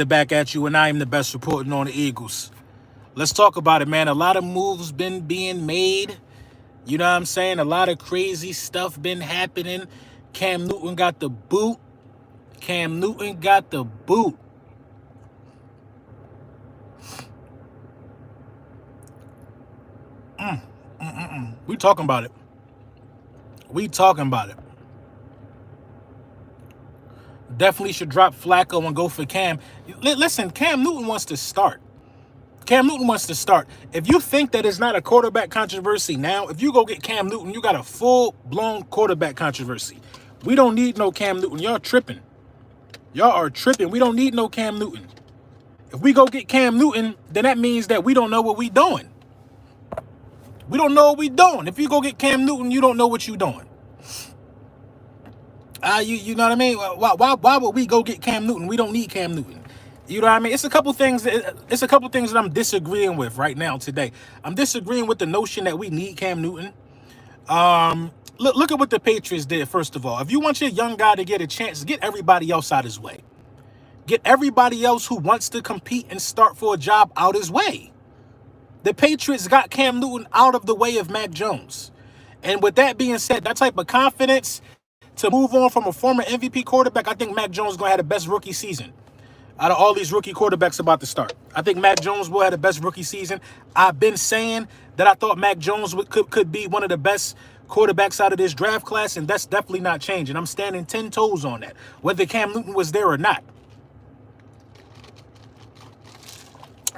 back at you, and I am the best reporting on the Eagles. Let's talk about it, man. A lot of moves been being made. You know what I'm saying? A lot of crazy stuff been happening. Cam Newton got the boot. Cam Newton got the boot. We talking about it. We talking about it. Definitely should drop Flacco and go for Cam. Listen, Cam Newton wants to start. Cam Newton wants to start. If you think that it's not a quarterback controversy now, if you go get Cam Newton, you got a full-blown quarterback controversy. We don't need no Cam Newton. Y'all tripping. Y'all are tripping. We don't need no Cam Newton. If we go get Cam Newton, then that means that we don't know what we doing. We don't know what we doing. If you go get Cam Newton, you don't know what you doing. You know what I mean? Why would we go get Cam Newton? We don't need Cam Newton. You know what I mean? It's a couple things that I'm disagreeing with right now today. I'm disagreeing with the notion that we need Cam Newton. Look at what the Patriots did, first of all. If you want your young guy to get a chance, get everybody else out his way. Get everybody else who wants to compete and start for a job out his way. The Patriots got Cam Newton out of the way of Mac Jones. And with that being said, that type of confidence to move on from a former MVP quarterback, I think Mac Jones is going to have the best rookie season out of all these rookie quarterbacks about to start. I think Mac Jones will have the best rookie season. I've been saying that I thought Mac Jones could be one of the best quarterbacks out of this draft class, and that's definitely not changing. I'm standing 10 toes on that, whether Cam Newton was there or not.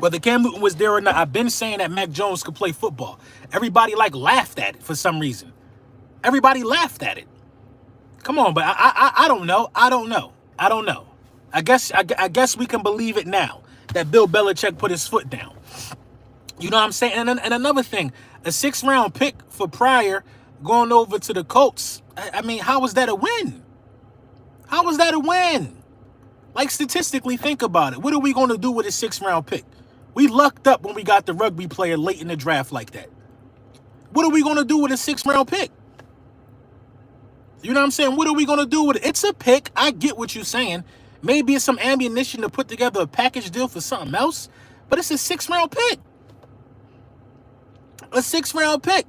Whether Cam Newton was there or not, I've been saying that Mac Jones could play football. Everybody laughed at it for some reason. Everybody laughed at it. Come on, but I don't know. I don't know. I guess we can believe it now that Bill Belichick put his foot down. You know what I'm saying? And another thing, a 6th-round pick for Pryor going over to the Colts. I mean, how was that a win? How was that a win? Like, statistically, think about it. What are we going to do with a 6th-round pick? We lucked up when we got the rugby player late in the draft like that. What are we going to do with a 6th-round pick? You know what I'm saying? What are we going to do with it? It's a pick. I get what you're saying. Maybe it's some ammunition to put together a package deal for something else. But it's a 6th-round pick. A 6th-round pick.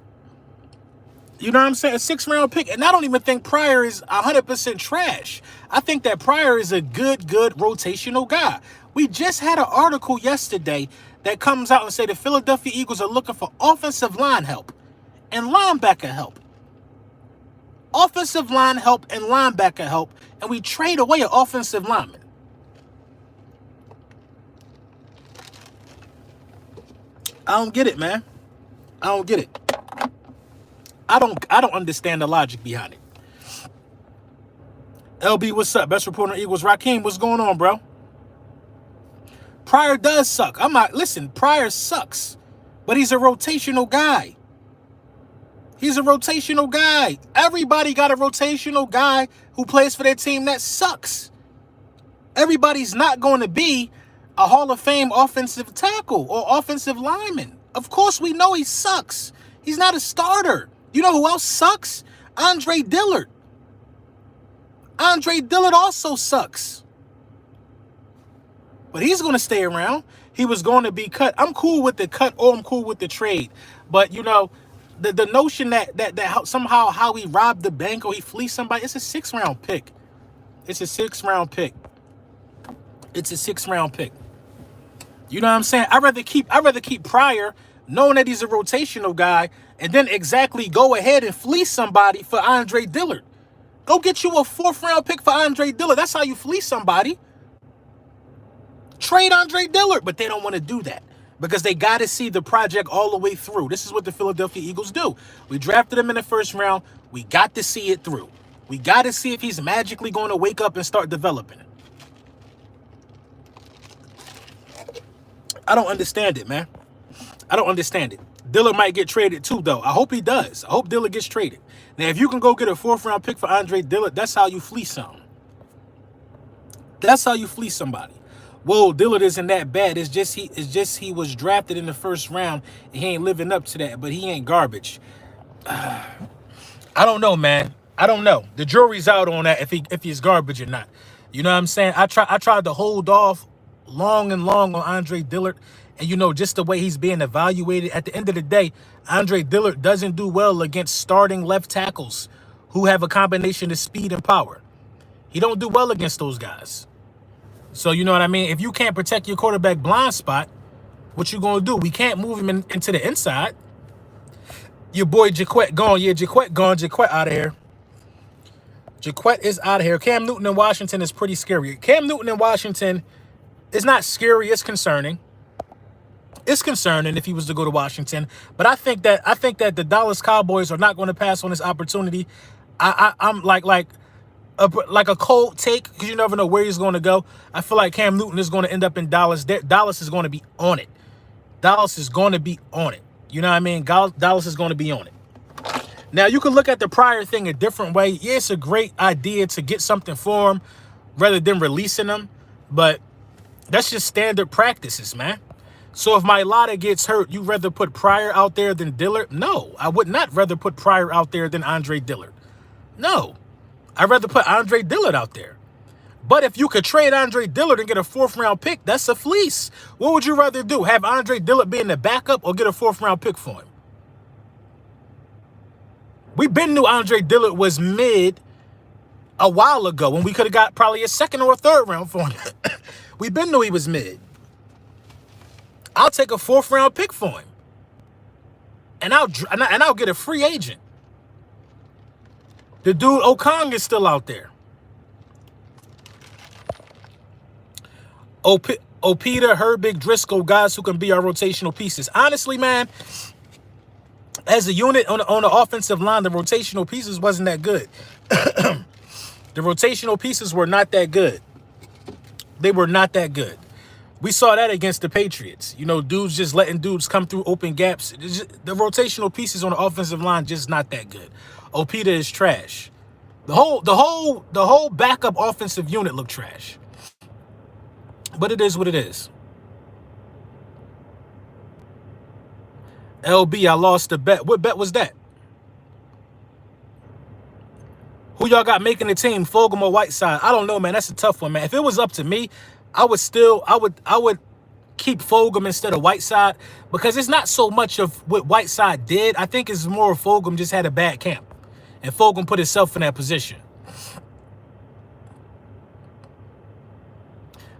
You know what I'm saying? A 6th-round pick. And I don't even think Pryor is 100% trash. I think that Pryor is a good rotational guy. We just had an article yesterday that comes out and say the Philadelphia Eagles are looking for offensive line help and linebacker help. Offensive line help and linebacker help, and we trade away an offensive lineman. I don't get it, man. I don't get it. I don't understand the logic behind it. LB, what's up? Best reporter on Eagles. Raheem, what's going on, bro? Pryor does suck. Listen, Pryor sucks, but he's a rotational guy. He's a rotational guy. Everybody got a rotational guy who plays for their team that sucks. Everybody's not going to be a Hall of Fame offensive tackle or offensive lineman. Of course, we know he sucks. He's not a starter. You know who else sucks? Andre Dillard. Andre Dillard also sucks. But he's going to stay around. He was going to be cut. I'm cool with the cut or I'm cool with the trade. But, you know, the notion that somehow how he robbed the bank or he fleeced somebody, it's a 6th-round pick. It's a 6th-round pick. It's a 6th-round pick. You know what I'm saying? I'd rather keep Pryor, knowing that he's a rotational guy, and then exactly go ahead and fleece somebody for Andre Dillard. Go get you a 4th-round pick for Andre Dillard. That's how you fleece somebody. Trade Andre Dillard, but they don't want to do that because they got to see the project all the way through. This is what the Philadelphia Eagles do. We drafted him in the 1st round. We got to see it through. We got to see if he's magically going to wake up and start developing it. I don't understand it, man. I don't understand it. Dillard might get traded too, though. I hope he does. I hope Dillard gets traded. Now, if you can go get a 4th-round pick for Andre Dillard, that's how you fleece something. That's how you fleece somebody. Whoa, Dillard isn't that bad. It's just he was drafted in the 1st round and he ain't living up to that, but he ain't garbage. I don't know, man. I don't know. The jury's out on that if he's garbage or not. You know what I'm saying? I tried to hold off long and long on Andre Dillard. And, you know, just the way he's being evaluated. At the end of the day, Andre Dillard doesn't do well against starting left tackles who have a combination of speed and power. He don't do well against those guys. So, you know what I mean? If you can't protect your quarterback blind spot, what you going to do? We can't move him into the inside. Your boy Jaquette gone. Yeah, Jaquette gone. Jaquette out of here. Jaquette is out of here. Cam Newton in Washington is pretty scary. Cam Newton in Washington is not scary. It's concerning. It's concerning if he was to go to Washington. But I think that the Dallas Cowboys are not going to pass on this opportunity. I'm like a cold take, because you never know where he's going to go. I feel like Cam Newton is going to end up in Dallas. Dallas is going to be on it. Dallas is going to be on it. You know what I mean? Dallas is going to be on it. Now, you can look at the Pryor thing a different way. Yeah, it's a great idea to get something for him rather than releasing him. But that's just standard practices, man. So if Mailata gets hurt, you rather put Pryor out there than Dillard? No, I would not rather put Pryor out there than Andre Dillard. No, I'd rather put Andre Dillard out there. But if you could trade Andre Dillard and get a 4th-round pick, that's a fleece. What would you rather do? Have Andre Dillard be in the backup or get a 4th-round pick for him? We been knew Andre Dillard was mid a while ago when we could have got probably a 2nd or a 3rd round for him. We been knew he was mid. I'll take a 4th-round pick for him. And I'll get a free agent. The dude Okong is still out there. Opeta, Herbig, Driscoll, guys who can be our rotational pieces. Honestly, man, as a unit on the offensive line, the rotational pieces wasn't that good. The rotational pieces were not that good. They were not that good. We saw that against the Patriots. You know, dudes just letting dudes come through open gaps. The rotational pieces on the offensive line just not that good. Opeta is trash. The whole backup offensive unit looked trash. But it is what it is. LB, I lost the bet. What bet was that? Who y'all got making the team? Fulgham or Whiteside? I don't know, man. That's a tough one, man. If it was up to me, I would keep Fulgham instead of Whiteside, because it's not so much of what Whiteside did. I think it's more of Fulgham just had a bad camp, and Fulgham put himself in that position.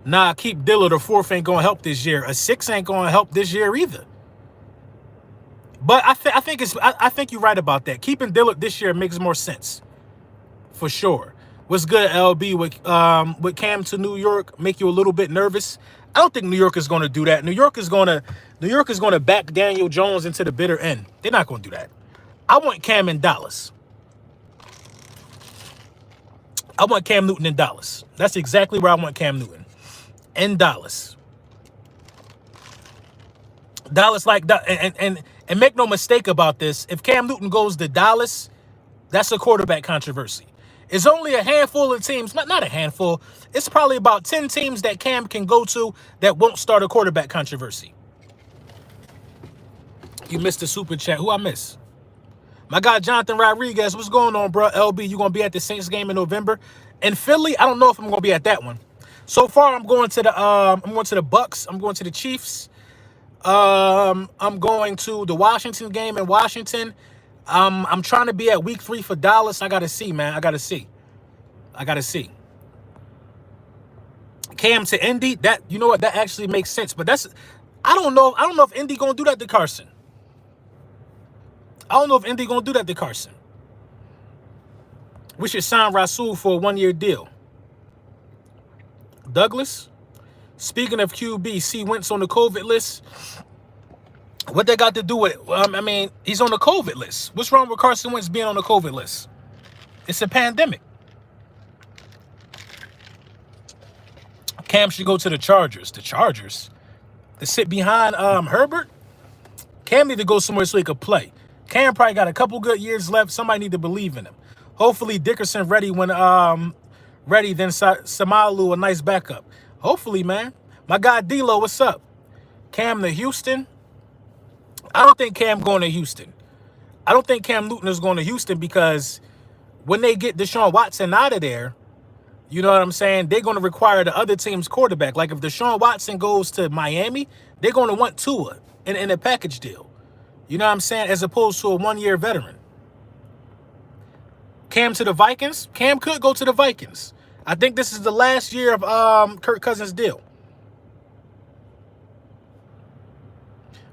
Nah, keep Dillard. A 4th ain't gonna help this year. A 6 ain't gonna help this year either. But I think you're right about that. Keeping Dillard this year makes more sense, for sure. What's good, LB? With Cam to New York, make you a little bit nervous? I don't think New York is going to do that. New York is going to back Daniel Jones into the bitter end. They're not going to do that. I want Cam in Dallas. I want Cam Newton in Dallas. That's exactly where I want Cam Newton. In Dallas. Dallas, like that, and make no mistake about this. If Cam Newton goes to Dallas, that's a quarterback controversy. It's only a handful of teams, not a handful. It's probably about 10 teams that Cam can go to that won't start a quarterback controversy. You missed the super chat. Who I miss? My guy Jonathan Rodriguez. What's going on, bro? LB, you gonna be at the Saints game in November? In Philly, I don't know if I'm gonna be at that one. So far, I'm going to the Bucks. I'm going to the Chiefs. I'm going to the Washington game in Washington. I'm trying to be at week 3 for Dallas. I gotta see, man. I gotta see. Cam to Indy. That, you know what? That actually makes sense. But I don't know if Indy gonna do that to Carson. We should sign Rasul for a 1-year deal. Douglas. Speaking of QB, C. Wentz on the COVID list. What they got to do with it? I mean, he's on the COVID list. What's wrong with Carson Wentz being on the COVID list? It's a pandemic. Cam should go to the Chargers. The Chargers? To sit behind Herbert? Cam need to go somewhere so he could play. Cam probably got a couple good years left. Somebody need to believe in him. Hopefully Dickerson ready when ready, then Samalu a nice backup. Hopefully, man. My guy D-Lo, what's up? Cam to Houston? I don't think Cam going to Houston. I don't think Cam Newton is going to Houston, because when they get Deshaun Watson out of there, You know what I'm saying? They're going to require the other team's quarterback. Like if Deshaun Watson goes to Miami, they're going to want Tua in a package deal. You know what I'm saying? As opposed to a one-year veteran. Cam to the Vikings. Cam could go to the Vikings. I think this is the last year of Kirk Cousins' deal.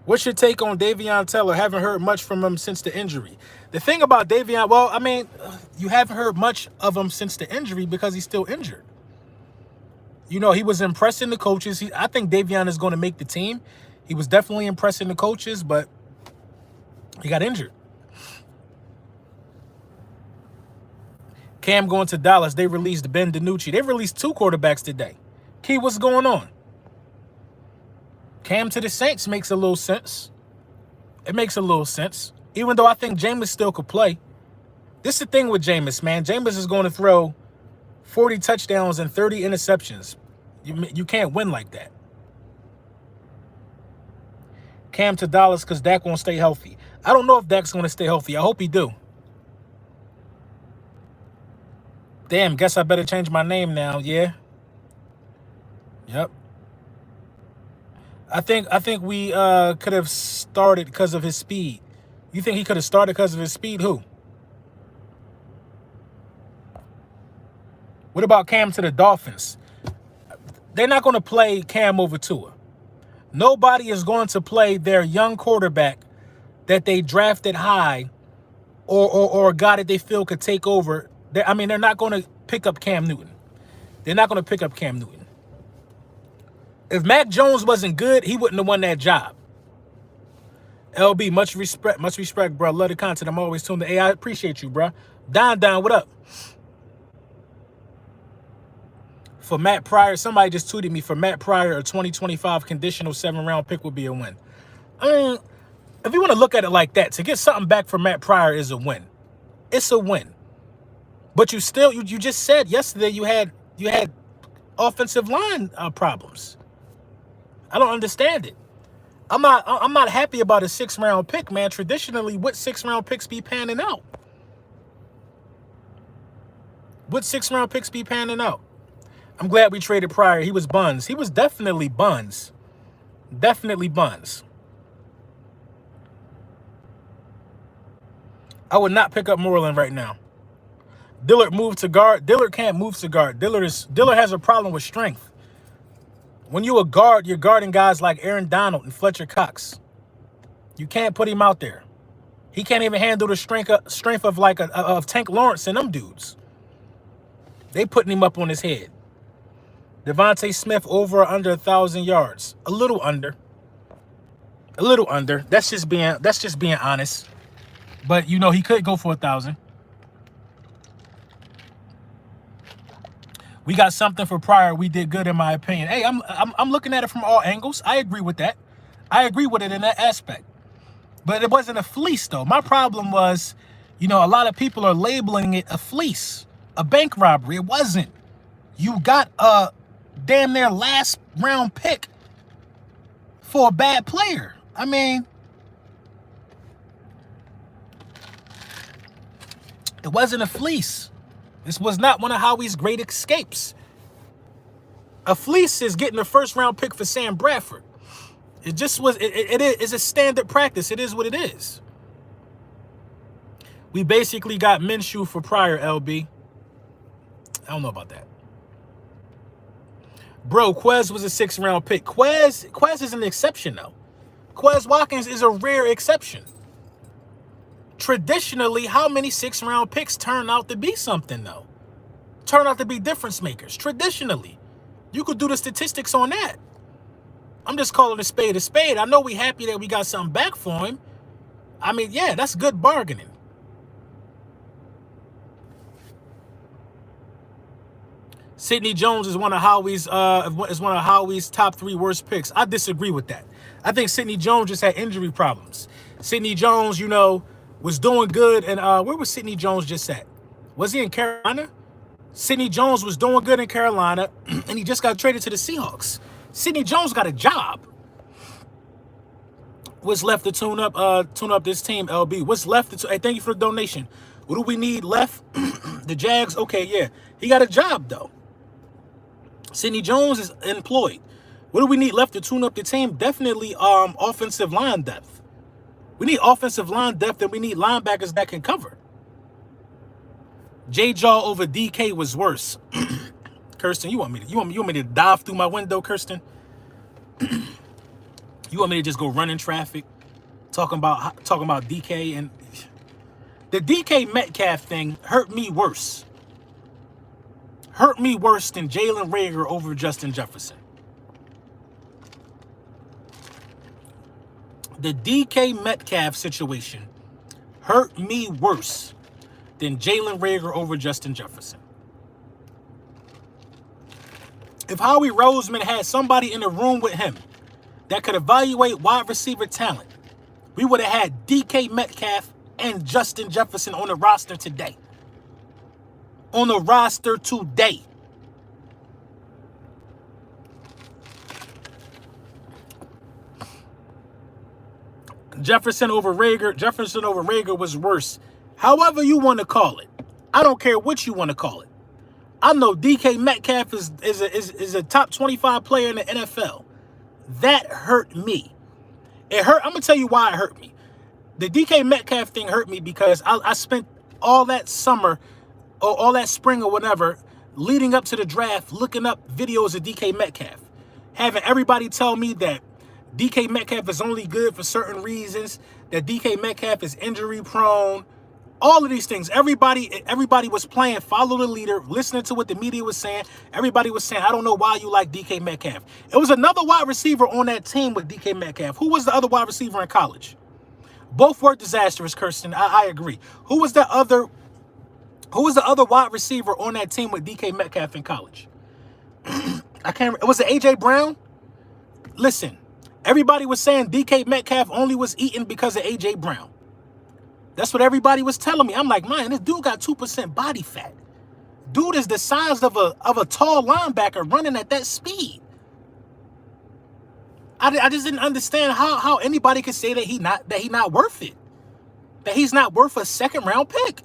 What's your take on Davion Taylor? Haven't heard much from him since the injury. The thing about Davion, well, I mean, you haven't heard much of him since the injury because he's still injured. You know, he was impressing the coaches. I think Davion is going to make the team. He was definitely impressing the coaches, but he got injured. Cam going to Dallas. They released Ben DiNucci. They released 2 quarterbacks today. Key, what's going on? Cam to the Saints makes a little sense. It makes a little sense. Even though I think Jameis still could play. This is the thing with Jameis, man. Jameis is going to throw 40 touchdowns and 30 interceptions. You can't win like that. Cam to Dallas because Dak won't stay healthy. I don't know if Dak's going to stay healthy. I hope he do. Damn, guess I better change my name now. Yeah. Yep. I think we could have started because of his speed. You think he could have started because of his speed? Who? What about Cam to the Dolphins? They're not going to play Cam over Tua. Nobody is going to play their young quarterback that they drafted high or a guy that they feel could take over. They're not going to pick up Cam Newton. They're not going to pick up Cam Newton. If Mac Jones wasn't good, he wouldn't have won that job. LB, much respect, bro. Love the content. I'm always tuned to. Hey, I appreciate you, bro. Don, what up? For Matt Pryor, somebody just tweeted me, for Matt Pryor, a 2025 conditional 7th-round pick would be a win. I mean, if you want to look at it like that, to get something back for Matt Pryor is a win. It's a win. But you just said yesterday you had offensive line problems. I don't understand it. I'm not happy about a 6th-round pick, man. Traditionally, what 6th-round picks be panning out? What 6th-round picks be panning out? I'm glad we traded Pryor. He was buns. He was definitely buns. Definitely buns. I would not pick up Moreland right now. Dillard moved to guard. Dillard can't move to guard. Dillard has a problem with strength. When you a guard, you're guarding guys like Aaron Donald and Fletcher Cox. You can't put him out there. He can't even handle the strength of like of Tank Lawrence and them dudes. They putting him up on his head. Devontae Smith over or under 1,000 yards. A little under. A little under. That's just being honest. But you know he could go for 1,000. We got something for Pryor. We did good, in my opinion. Hey, I'm looking at it from all angles. I agree with that. I agree with it in that aspect. But it wasn't a fleece, though. My problem was, you know, a lot of people are labeling it a fleece, a bank robbery. It wasn't. You got a damn near last round pick for a bad player. I mean, it wasn't a fleece. This was not one of Howie's great escapes. A fleece is getting a 1st-round pick for Sam Bradford. It just was. It is a standard practice. It is what it is. We basically got Minshew for Pryor, LB. I don't know about that. Bro, Quez was a 6th-round pick. Quez is an exception, though. Quez Watkins is a rare exception. Traditionally, how many 6th-round picks turn out to be something, though? Turn out to be difference makers. Traditionally. You could do the statistics on that. I'm just calling a spade a spade. I know we happy that we got something back for him. I mean, yeah, that's good bargaining. Sidney Jones is one of Howie's top 3 worst picks. I disagree with that. I think Sidney Jones just had injury problems. Sidney Jones, you know, was doing good. And where was Sidney Jones just at? Was he in Carolina? Sidney Jones was doing good in Carolina, and he just got traded to the Seahawks. Sidney Jones got a job. What's left to tune up this team, LB? What's left to hey, thank you for the donation. What do we need left? The Jags? Okay, yeah. He got a job, though. Sidney Jones is employed. What do we need left to tune up the team? Definitely offensive line depth. We need offensive line depth, and we need linebackers that can cover. J-Jaw over DK was worse. Kirsten, you want me to dive through my window, Kirsten? You want me to just go run in traffic, talking about DK? And the DK Metcalf thing hurt me worse. Hurt me worse than Jalen Reagor over Justin Jefferson. The DK Metcalf situation hurt me worse than Jalen Reagor over Justin Jefferson. If Howie Roseman had somebody in the room with him that could evaluate wide receiver talent, we would have had DK Metcalf and Justin Jefferson on the roster today. On the roster today. Jefferson over Reagor was worse. However you want to call it. I don't care what you want to call it. I know DK Metcalf is a top 25 player in the NFL. That hurt me. It hurt. I'm going to tell you why it hurt me. The DK Metcalf thing hurt me because I spent all that summer or all that spring or whatever leading up to the draft looking up videos of DK Metcalf. Having everybody tell me that DK Metcalf is only good for certain reasons, that DK Metcalf is injury prone. All of these things, everybody was playing follow the leader, listening to what the media was saying. Everybody was saying, I don't know why you like DK Metcalf. It was another wide receiver on that team with DK Metcalf. Who was the other wide receiver in college? Both were disastrous, Kirsten. I agree. Who was the other wide receiver on that team with DK Metcalf in college? I can't remember. Was it AJ Brown? Listen, everybody was saying DK Metcalf only was eaten because of AJ Brown. That's what everybody was telling me. I'm like, man, this dude got 2% body fat. Dude is the size of a tall linebacker running at that speed. I just didn't understand how anybody could say that he's not worth it. That he's not worth a second-round pick.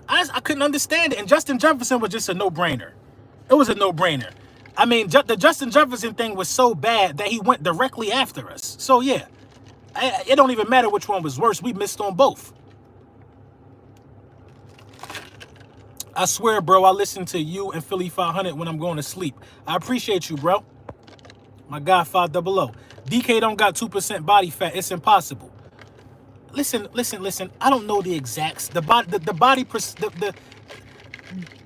I couldn't understand it. And Justin Jefferson was just a no-brainer. It was a no-brainer. I mean, the Justin Jefferson thing was so bad that he went directly after us. So, yeah. It don't even matter which one was worse. We missed on both. I swear, bro, I listen to you and Philly 500 when I'm going to sleep. I appreciate you, bro. My guy 500. DK don't got 2% body fat. It's impossible. Listen. I don't know the exacts.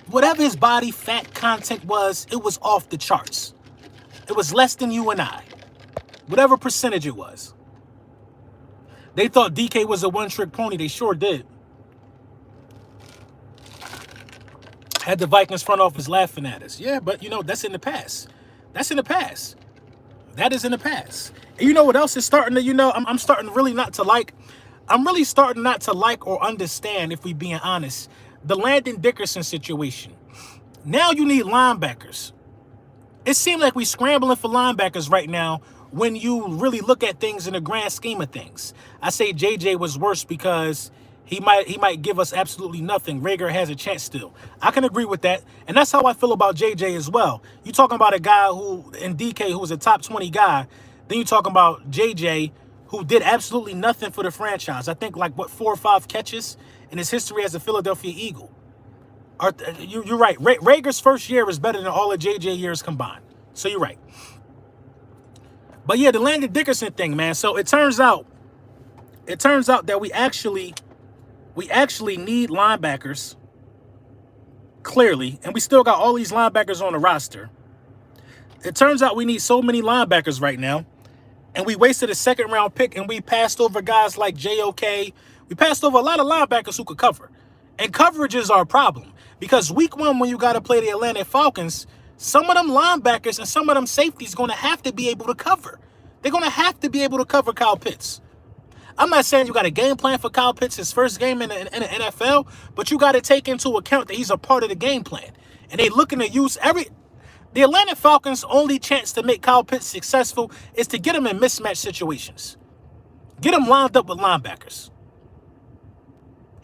Whatever his body fat content was, it was off the charts. It was less than you and I. Whatever percentage it was. They thought DK was a one-trick pony. They sure did. Had the Vikings front office laughing at us. Yeah, but, that's in the past. That's in the past. That is in the past. And you know what else is starting to, I'm starting really not to like. I'm really starting not to like or understand, if we being honest, the Landon Dickerson situation. Now you need linebackers. It seems like we're scrambling for linebackers right now when you really look at things in the grand scheme of things. I say JJ was worse because he might give us absolutely nothing. Reagor has a chance still. I can agree with that. And that's how I feel about JJ as well. You talking about a guy who, in DK, who was a top 20 guy. Then you talking about JJ, who did absolutely nothing for the franchise. I think 4 or 5 catches in his history as a Philadelphia Eagle. You're right. Reagor's first year is better than all of JJ years combined. So you're right. But yeah, the Landon Dickerson thing, man. So it turns out that we actually need linebackers, clearly, and we still got all these linebackers on the roster. It turns out we need so many linebackers right now, and we wasted a second-round pick, and we passed over guys like JOK. We passed over a lot of linebackers who could cover. And coverages are a problem, because week 1, when you got to play the Atlanta Falcons, some of them linebackers and some of them safeties going to have to be able to cover. They're going to have to be able to cover Kyle Pitts. I'm not saying you got a game plan for Kyle Pitts, his first game in the NFL, but you got to take into account that he's a part of the game plan. And they looking to use the Atlanta Falcons' only chance to make Kyle Pitts successful is to get him in mismatch situations. Get him lined up with linebackers.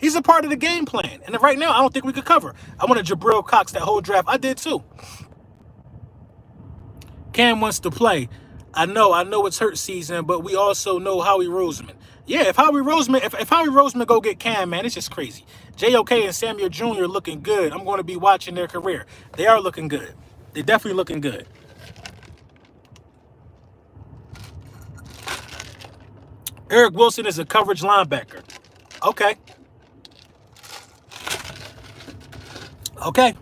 He's a part of the game plan. And right now, I don't think we could cover. I wanted Jabril Cox that whole draft. I did too. Cam wants to play. I know it's hurt season, but we also know Howie Roseman. Yeah, if Howie Roseman go get Cam, man, it's just crazy. JOK and Samuel Jr. looking good. I'm going to be watching their career. They are looking good. They're definitely looking good. Eric Wilson is a coverage linebacker. Okay. Okay.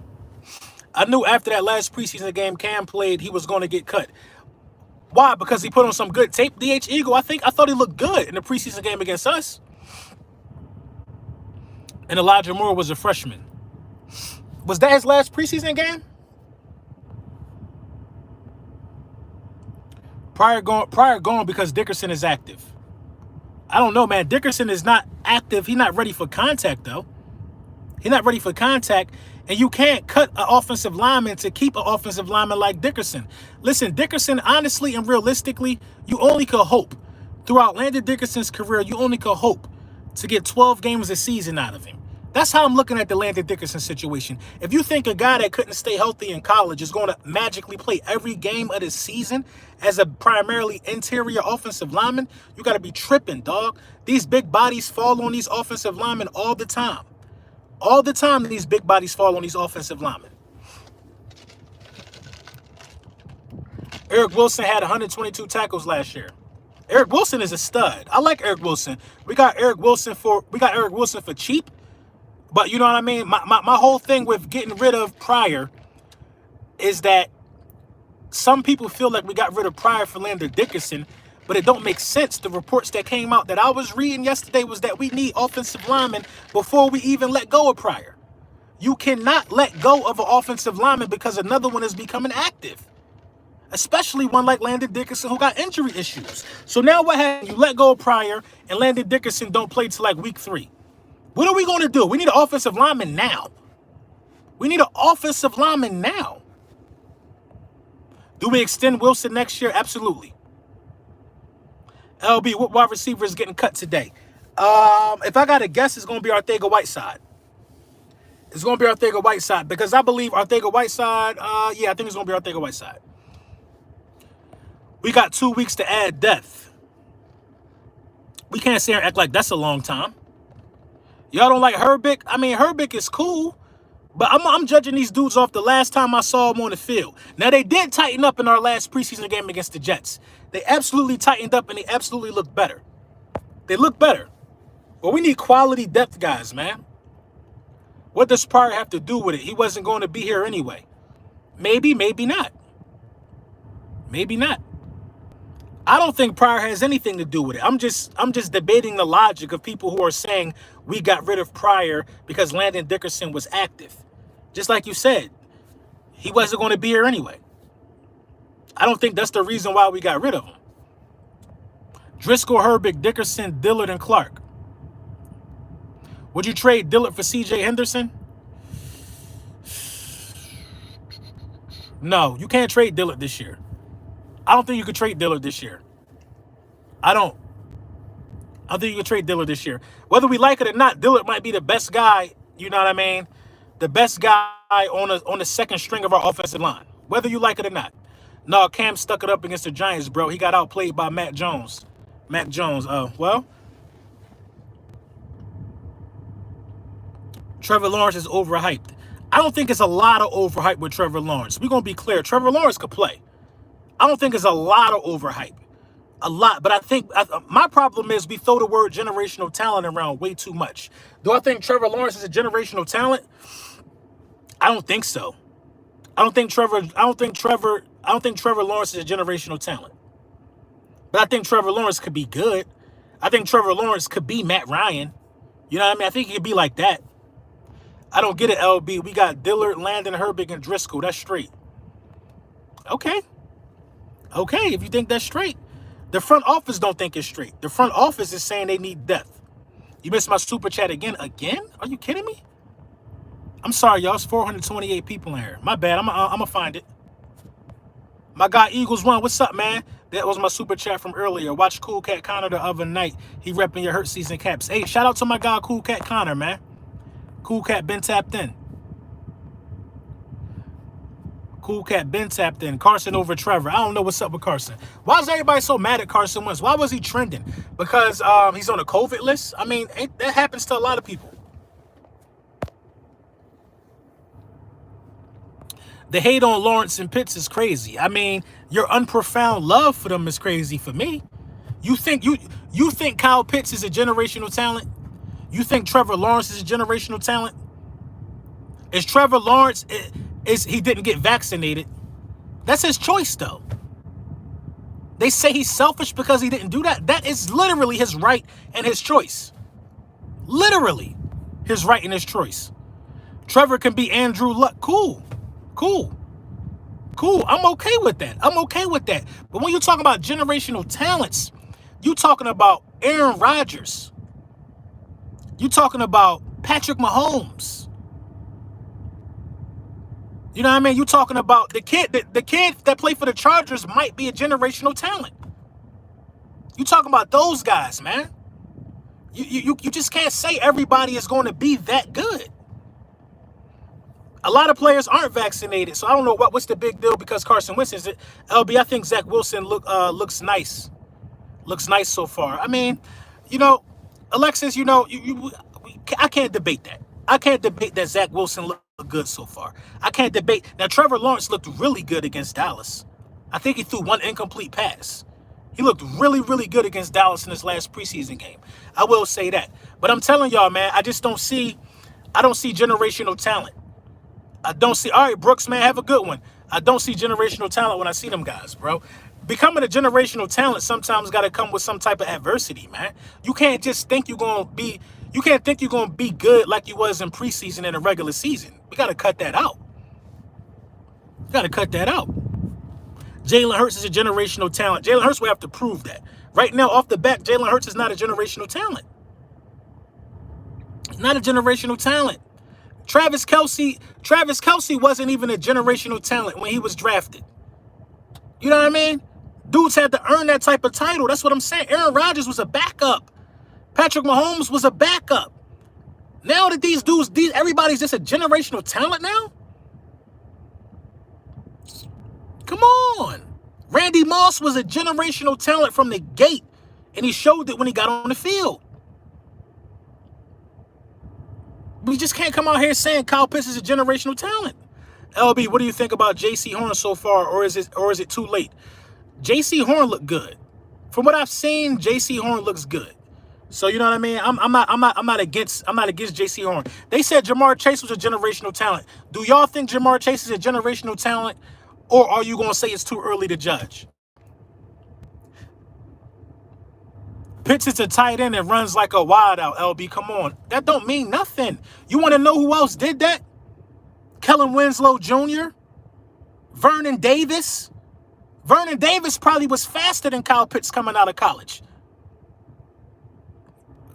I knew after that last preseason game Cam played, he was going to get cut. Why? Because he put on some good tape. DH Eagle, I thought he looked good in the preseason game against us. And Elijah Moore was a freshman. Was that his last preseason game? Pryor gone because Dickerson is active. I don't know, man. Dickerson is not active. He's not ready for contact, though. He's not ready for contact. And you can't cut an offensive lineman to keep an offensive lineman like Dickerson. Listen, Dickerson, honestly and realistically, you only could hope. Throughout Landon Dickerson's career, you only could hope to get 12 games a season out of him. That's how I'm looking at the Landon Dickerson situation. If you think a guy that couldn't stay healthy in college is going to magically play every game of the season as a primarily interior offensive lineman, you got to be tripping, dog. These big bodies fall on these offensive linemen all the time. All the time these big bodies fall on these offensive linemen. Eric Wilson had 122 tackles last year. Eric Wilson is a stud. I like Eric Wilson. We got Eric Wilson for cheap. But you know what I mean? My whole thing with getting rid of Pryor is that some people feel like we got rid of Pryor for Landon Dickerson, but it don't make sense. The reports that came out that I was reading yesterday was that we need offensive linemen before we even let go of Pryor. You cannot let go of an offensive lineman because another one is becoming active, especially one like Landon Dickerson who got injury issues. So now what happens? You let go of Pryor and Landon Dickerson don't play till like week 3. What are we going to do? We need an offensive lineman now. We need an offensive lineman now. Do we extend Wilson next year? Absolutely. LB, what wide receiver is getting cut today? If I got to guess, it's going to be Arcega-Whiteside. It's going to be Arcega-Whiteside because I believe Arcega-Whiteside, yeah, I think it's going to be Arcega-Whiteside. We got 2 weeks to add depth. We can't sit here and act like that's a long time. Y'all don't like Herbick? I mean, Herbick is cool, but I'm judging these dudes off the last time I saw them on the field. Now, they did tighten up in our last preseason game against the Jets. They absolutely tightened up, and they absolutely look better. They look better. But we need quality depth guys, man. What does Pryor have to do with it? He wasn't going to be here anyway. Maybe, maybe not. Maybe not. I don't think Pryor has anything to do with it. I'm just debating the logic of people who are saying we got rid of Pryor because Landon Dickerson was active. Just like you said, he wasn't going to be here anyway. I don't think that's the reason why we got rid of him. Driscoll, Herbick, Dickerson, Dillard, and Clark. Would you trade Dillard for C.J. Henderson? No, you can't trade Dillard this year. I don't think you could trade Dillard this year. I don't think you can trade Dillard this year. Whether we like it or not, Dillard might be the best guy, you know what I mean? The best guy on the second string of our offensive line. Whether you like it or not. No, Cam stuck it up against the Giants, bro. He got outplayed by Mac Jones. Well. Trevor Lawrence is overhyped. I don't think it's a lot of overhype with Trevor Lawrence. We're going to be clear. Trevor Lawrence could play. I don't think it's a lot of overhype. A lot. But I think my problem is we throw the word generational talent around way too much. Do I think Trevor Lawrence is a generational talent? I don't think so. I don't think Trevor Lawrence is a generational talent. But I think Trevor Lawrence could be good. I think Trevor Lawrence could be Matt Ryan. You know what I mean? I think he could be like that. I don't get it, LB. We got Dillard, Landon, Herbick, and Driscoll. That's straight. Okay. Okay, if you think that's straight. The front office don't think it's straight. The front office is saying they need depth. You missed my super chat again? Again? Are you kidding me? I'm sorry, y'all. It's 428 people in here. My bad. I'm going to find it. My guy Eagles 1. What's up, man? That was my super chat from earlier. Watch Cool Cat Connor the other night. He repping your hurt season caps. Hey, shout out to my guy Cool Cat Connor, man. Cool Cat been tapped in. Cool Cat been tapped in. Carson over Trevor. I don't know what's up with Carson. Why is everybody so mad at Carson Wentz? Why was he trending? Because he's on a COVID list? I mean, that happens to a lot of people. The hate on Lawrence and Pitts is crazy. I mean, your unprofound love for them is crazy for me. You think Kyle Pitts is a generational talent? You think Trevor Lawrence is a generational talent? Is Trevor Lawrence he didn't get vaccinated? That's his choice, though. They say he's selfish because he didn't do that. That is literally his right and his choice. Literally his right and his choice. Trevor can be Andrew Luck. Cool. I'm okay with that. But when you're talking about generational talents, you're talking about Aaron Rodgers. You're talking about Patrick Mahomes. You know what I mean? You're talking about the kid that played for the Chargers might be a generational talent. You're talking about those guys, man. You just can't say everybody is going to be that good. A lot of players aren't vaccinated, so I don't know what's the big deal because Carson Wentz is it. LB, I think Zach Wilson looks nice. Looks nice so far. I mean, Alexis, I can't debate that. I can't debate that Zach Wilson looked good so far. I can't debate. Now, Trevor Lawrence looked really good against Dallas. I think he threw one incomplete pass. He looked really, really good against Dallas in his last preseason game. I will say that. But I'm telling y'all, man, I don't see generational talent. I don't see, all right, Brooks, man, have a good one. I don't see generational talent when I see them guys, bro. Becoming a generational talent sometimes got to come with some type of adversity, man. You can't just think you're going to be good like you was in preseason and a regular season. We got to cut that out. Jalen Hurts is a generational talent. Jalen Hurts will have to prove that. Right now, off the bat, Jalen Hurts is not a generational talent. Not a generational talent. Travis Kelce wasn't even a generational talent when he was drafted. You know what I mean? Dudes had to earn that type of title. That's what I'm saying. Aaron Rodgers was a backup. Patrick Mahomes was a backup. Now that these dudes, everybody's just a generational talent now? Come on. Randy Moss was a generational talent from the gate, and he showed it when he got on the field. We just can't come out here saying Kyle Pitts is a generational talent. LB, what do you think about J.C. Horn so far, or is it too late? J.C. Horn looked good. From what I've seen, J.C. Horn looks good. So you know what I mean? I'm not against J.C. Horn. They said Jamar Chase was a generational talent. Do y'all think Jamar Chase is a generational talent, or are you gonna say it's too early to judge? Pitts is a tight end and runs like a wideout, LB. Come on. That don't mean nothing. You want to know who else did that? Kellen Winslow Jr., Vernon Davis. Vernon Davis probably was faster than Kyle Pitts coming out of college.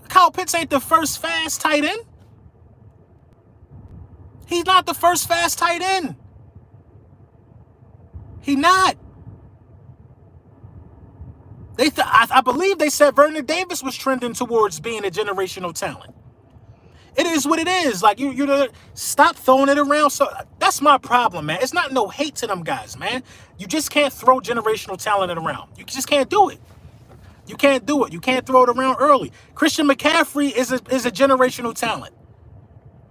Kyle Pitts ain't the first fast tight end. He's not the first fast tight end. He not. I believe they said Vernon Davis was trending towards being a generational talent. It is what it is. Like, you stop throwing it around. So that's my problem, man. It's not no hate to them guys, man. You just can't throw generational talent around. You just can't do it. You can't do it. You can't throw it around early. Christian McCaffrey is a generational talent.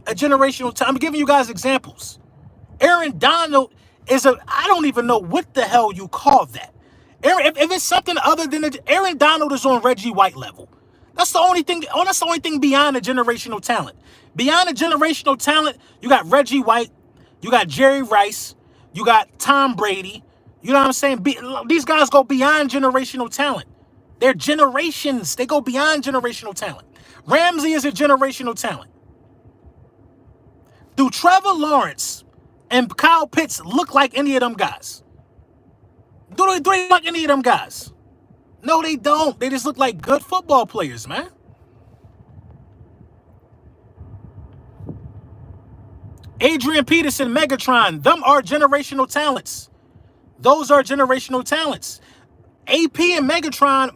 A generational talent. I'm giving you guys examples. Aaron Donald I don't even know what the hell you call that. If it's something other than Aaron Donald is on Reggie White level. That's the only thing. That's the only thing beyond a generational talent. Beyond a generational talent, you got Reggie White, you got Jerry Rice, you got Tom Brady. You know what I'm saying? These guys go beyond generational talent. They're generations. They go beyond generational talent. Ramsey is a generational talent. Do Trevor Lawrence and Kyle Pitts look like any of them guys? Do they look like any of them guys? No, they don't. They just look like good football players, man. Adrian Peterson, Megatron, them are generational talents. Those are generational talents. AP and Megatron,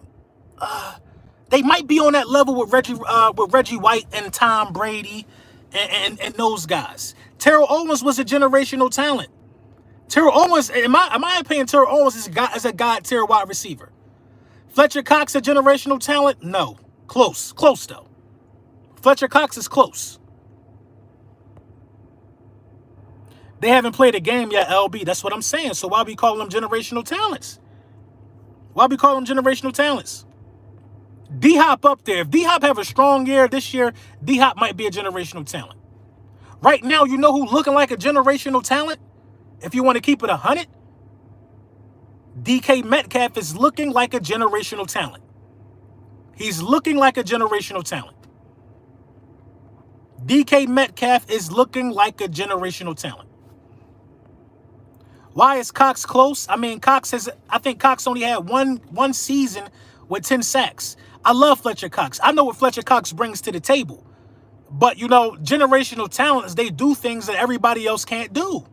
they might be on that level with Reggie White and Tom Brady and those guys. Terrell Owens was a generational talent. Terrell Owens, in my opinion, Terrell Owens is a god-tier wide receiver. Fletcher Cox a generational talent? No. Close though. Fletcher Cox is close. They haven't played a game yet, LB. That's what I'm saying. So why we call them generational talents? Why we call them generational talents? D-Hop up there. If D-Hop have a strong year this year, D-Hop might be a generational talent. Right now, you know who's looking like a generational talent? If you want to keep it 100, DK Metcalf is looking like a generational talent. He's looking like a generational talent. DK Metcalf is looking like a generational talent. Why is Cox close? I mean, I think Cox only had one season with 10 sacks. I love Fletcher Cox. I know what Fletcher Cox brings to the table. But, you know, generational talents, they do things that everybody else can't do.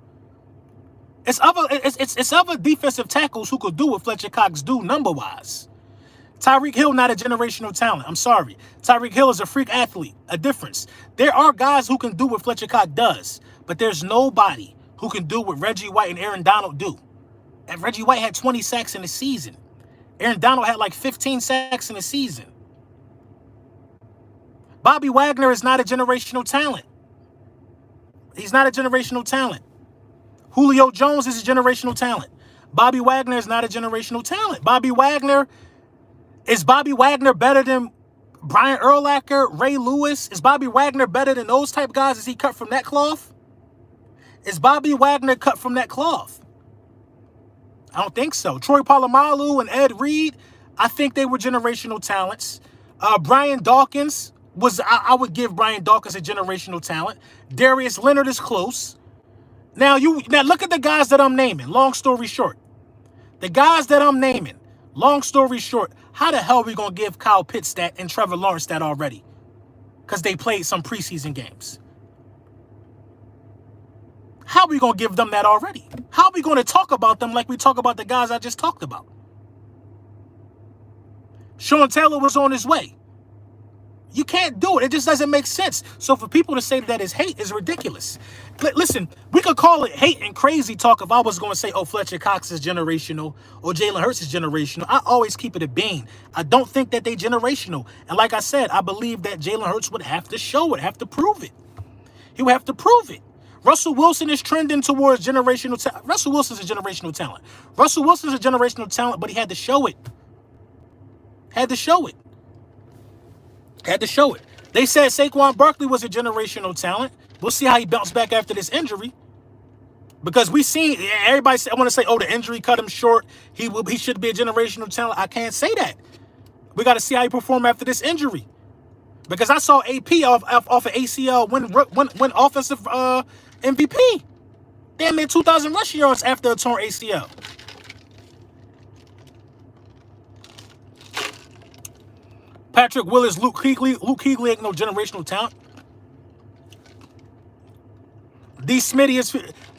It's other defensive tackles who could do what Fletcher Cox do number-wise. Tyreek Hill, not a generational talent. I'm sorry. Tyreek Hill is a freak athlete, a difference. There are guys who can do what Fletcher Cox does, but there's nobody who can do what Reggie White and Aaron Donald do. And Reggie White had 20 sacks in the season. Aaron Donald had like 15 sacks in the season. Bobby Wagner is not a generational talent. He's not a generational talent. Julio Jones is a generational talent. Bobby Wagner is not a generational talent. Is Bobby Wagner better than Brian Urlacher, Ray Lewis? Is Bobby Wagner better than those type guys? Is he cut from that cloth? Is Bobby Wagner cut from that cloth? I don't think so. Troy Polamalu and Ed Reed, I think they were generational talents. Brian Dawkins I would give Brian Dawkins a generational talent. Darius Leonard is close. Now look at the guys that I'm naming. Long story short. The guys that I'm naming. Long story short. How the hell are we going to give Kyle Pitts that and Trevor Lawrence that already? Because they played some preseason games. How are we going to give them that already? How are we going to talk about them like we talk about the guys I just talked about? Sean Taylor was on his way. You can't do it. It just doesn't make sense. So for people to say that is hate is ridiculous. Listen, we could call it hate and crazy talk if I was going to say, oh, Fletcher Cox is generational or Jalen Hurts is generational. I always keep it a bean. I don't think that they generational. And like I said, I believe that Jalen Hurts would have to show it, have to prove it. He would have to prove it. Russell Wilson is trending towards generational talent. Russell Wilson's a generational talent. Russell Wilson's a generational talent, but he had to show it. Had to show it. Had to show it. They said Saquon Barkley was a generational talent. We'll see how he bounced back after this injury. Because we seen everybody I want to say, oh, the injury cut him short. He should be a generational talent. I can't say that. We got to see how he perform after this injury. Because I saw AP off of ACL win offensive MVP. Damn near 2,000 rushing yards after a torn ACL. Patrick Willis, Luke Kuechly ain't no generational talent. D. Smitty is.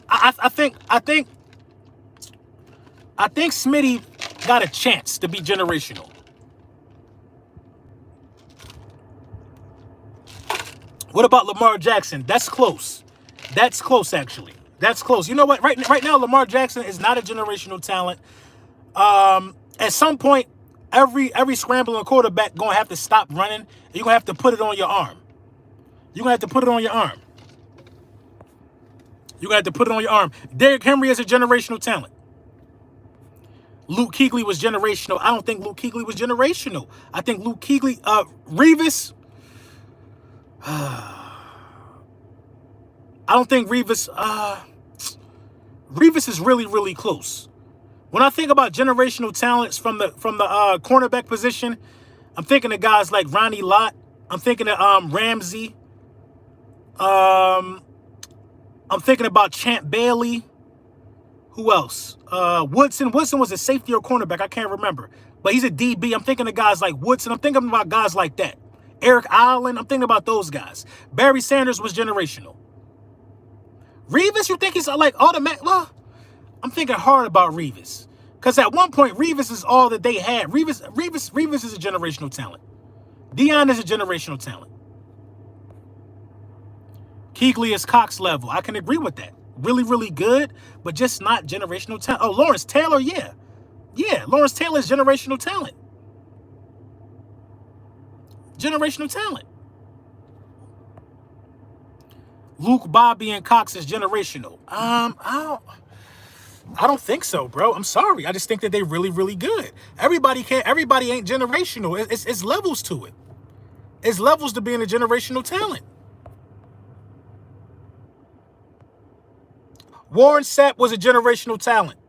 I think Smitty got a chance to be generational. What about Lamar Jackson? That's close. That's close, actually. That's close. You know what? Right now, Lamar Jackson is not a generational talent. At some point, every scrambling quarterback gonna have to stop running. And you're gonna have to put it on your arm. You're gonna have to put it on your arm. You're gonna have to put it on your arm. Derrick Henry is a generational talent. Luke Kuechly was generational. I don't think Luke Kuechly was generational. I think Luke Kuechly, Revis. I don't think Revis. Revis is really, really close. When I think about generational talents from the cornerback position, I'm thinking of guys like Ronnie Lott. I'm thinking of Ramsey. I'm thinking about Champ Bailey. Who else? Woodson. Woodson was a safety or cornerback. I can't remember. But he's a DB. I'm thinking of guys like Woodson. I'm thinking about guys like that. Eric Allen. I'm thinking about those guys. Barry Sanders was generational. Revis, you think he's like automatic? Well, I'm thinking hard about Revis. Because at one point, Revis is all that they had. Revis is a generational talent. Deion is a generational talent. Kuechly is Cox level. I can agree with that. Really, really good, but just not generational talent. Oh, Lawrence Taylor, yeah. Yeah, Lawrence Taylor is generational talent. Generational talent. Luke, Bobby, and Cox is generational. I don't think so, bro. I'm sorry. I just think that they're really, really good. Everybody ain't generational. It's levels to it. It's levels to being a generational talent. Warren Sapp was a generational talent.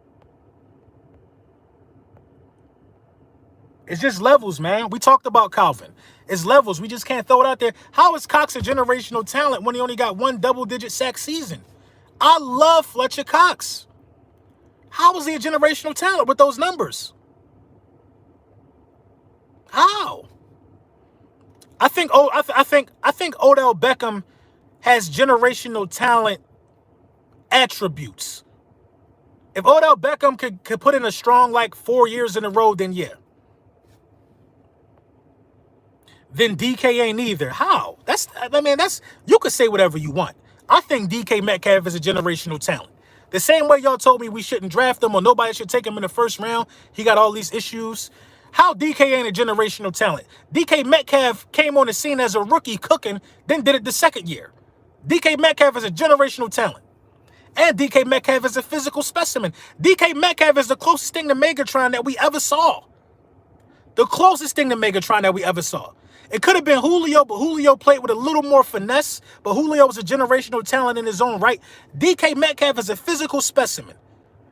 It's just levels, man. We talked about Calvin. It's levels. We just can't throw it out there. How is Cox a generational talent when he only got one double-digit sack season? I love Fletcher Cox. How is he a generational talent with those numbers? How? I think Odell Beckham has generational talent attributes. If Odell Beckham could put in a strong 4 years in a row, then yeah. Then DK ain't either. How? That's you could say whatever you want. I think DK Metcalf is a generational talent. The same way y'all told me we shouldn't draft him or nobody should take him in the first round. He got all these issues. How DK ain't a generational talent? DK Metcalf came on the scene as a rookie cooking, then did it the second year. DK Metcalf is a generational talent. And DK Metcalf is a physical specimen. DK Metcalf is the closest thing to Megatron that we ever saw. The closest thing to Megatron that we ever saw. It could have been Julio, but Julio played with a little more finesse. But Julio was a generational talent in his own right. DK Metcalf is a physical specimen.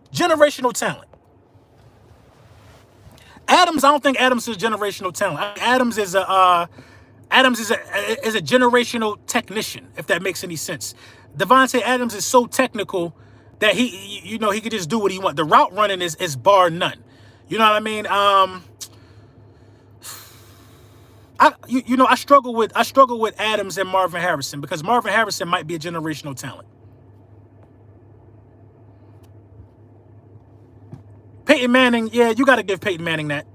Generational talent. Adams, I don't think Adams is a generational talent. Adams is a generational technician, if that makes any sense. Devontae Adams is so technical that he could just do what he wants. The route running is bar none. You know what I mean? I struggle with Adams and Marvin Harrison because Marvin Harrison might be a generational talent. Peyton Manning, yeah, you got to give Peyton Manning that.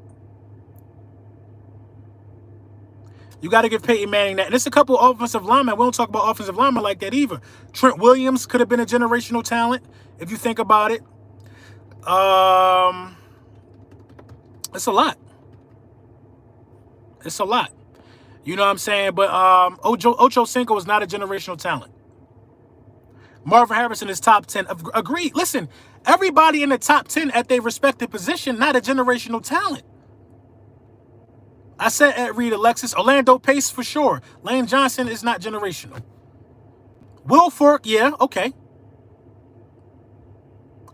You got to give Peyton Manning that. And it's a couple of offensive linemen. We don't talk about offensive linemen like that either. Trent Williams could have been a generational talent if you think about it. It's a lot. It's a lot. You know what I'm saying? But Ocho Cinco is not a generational talent. Marvin Harrison is top 10. Agreed. Listen, everybody in the top 10 at their respective position, not a generational talent. I said Ed Reed, Alexis. Orlando Pace for sure. Lane Johnson is not generational. Will Fork, yeah, okay.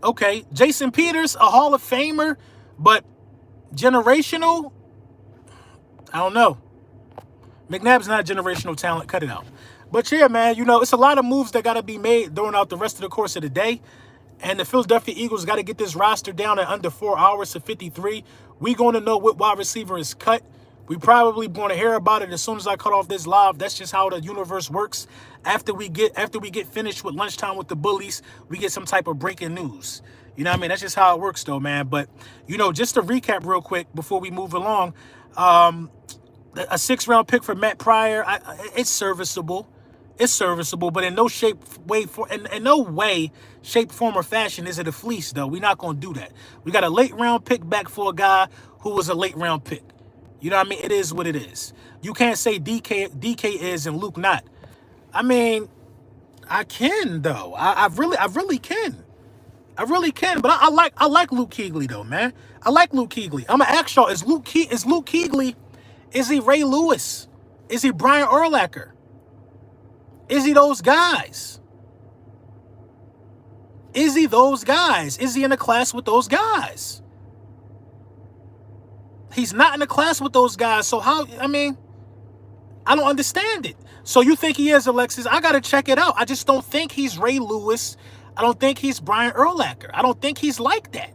Okay. Jason Peters, a Hall of Famer, but generational? I don't know. McNabb's not a generational talent. Cut it out. But yeah, man, it's a lot of moves that got to be made during out the rest of the course of the day. And the Philadelphia Eagles got to get this roster down at under 4 hours to 53. We going to know what wide receiver is cut. We probably going to hear about it as soon as I cut off this live. That's just how the universe works. After we get finished with lunchtime with the bullies, we get some type of breaking news. You know what I mean? That's just how it works though, man. But, just to recap real quick before we move along, a 6th-round pick for Matt Pryor, it's serviceable. It's serviceable, but in no shape, form, or fashion is it a fleece, though. We're not going to do that. We got a late-round pick back for a guy who was a late-round pick. You know what I mean? It is what it is. You can't say DK is and Luke not. I mean, I can, though. I really can. I really can. But I like Luke Kuechly, though, man. I like Luke Kuechly. I'm going to ask y'all, is Luke Kuechly, is he Ray Lewis? Is he Brian Urlacher? Is he those guys? Is he those guys? Is he in a class with those guys? He's not in a class with those guys. So how, I don't understand it. So you think he is, Alexis? I got to check it out. I just don't think he's Ray Lewis. I don't think he's Brian Urlacher. I don't think he's like that.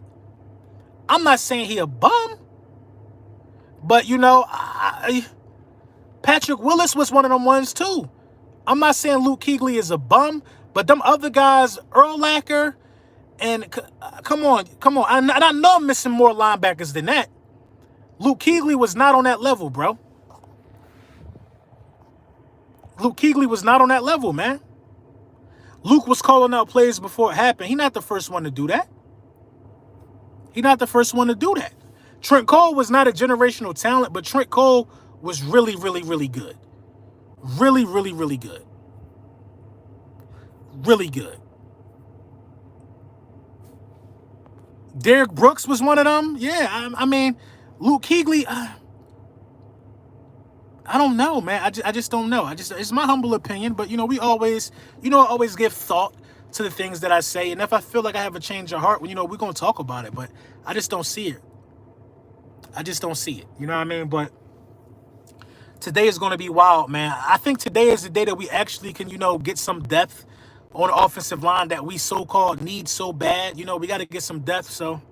I'm not saying he a bum. But, Patrick Willis was one of them ones, too. I'm not saying Luke Kuechly is a bum, but them other guys, Urlacher And come on. And I know I'm missing more linebackers than that. Luke Kuechly was not on that level, bro. Luke Kuechly was not on that level, man. Luke was calling out plays before it happened. He's not the first one to do that. He's not the first one to do that. Trent Cole was not a generational talent, but Trent Cole was really, really, really good. Really, really, really good. Really good. Derek Brooks was one of them. Yeah, I mean, Luke Kuechly, I don't know, man. I just don't know. It's my humble opinion, but we always, I always give thought to the things that I say, and if I feel like I have a change of heart, we're gonna talk about it. But I just don't see it. I just don't see it. You know what I mean? But today is gonna be wild, man. I think today is the day that we actually can, get some depth on the offensive line that we so-called need so bad. We got to get some depth. So,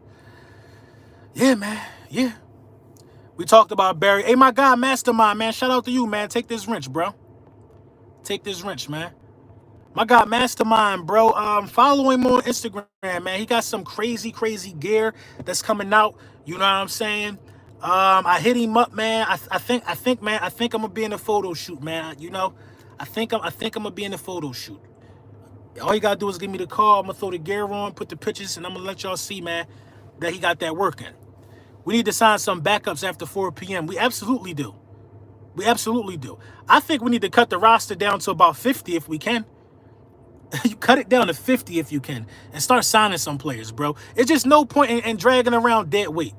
yeah, man. Yeah. We talked about Barry. Hey, my guy, Mastermind, man. Shout out to you, man. Take this wrench, bro. Take this wrench, man. My guy, Mastermind, bro. Follow him on Instagram, man. He got some crazy, crazy gear that's coming out. You know what I'm saying? I hit him up, man. I think, man. I think I'm gonna be in a photo shoot, man. I think I'm gonna be in a photo shoot. All you gotta do is give me the call. I'm gonna throw the gear on, put the pictures, and I'm gonna let y'all see, man, that he got that working. We need to sign some backups after 4 p.m. We absolutely do. We absolutely do. I think we need to cut the roster down to about 50 if we can. You cut it down to 50 if you can, and start signing some players, bro. It's just no point in dragging around dead weight.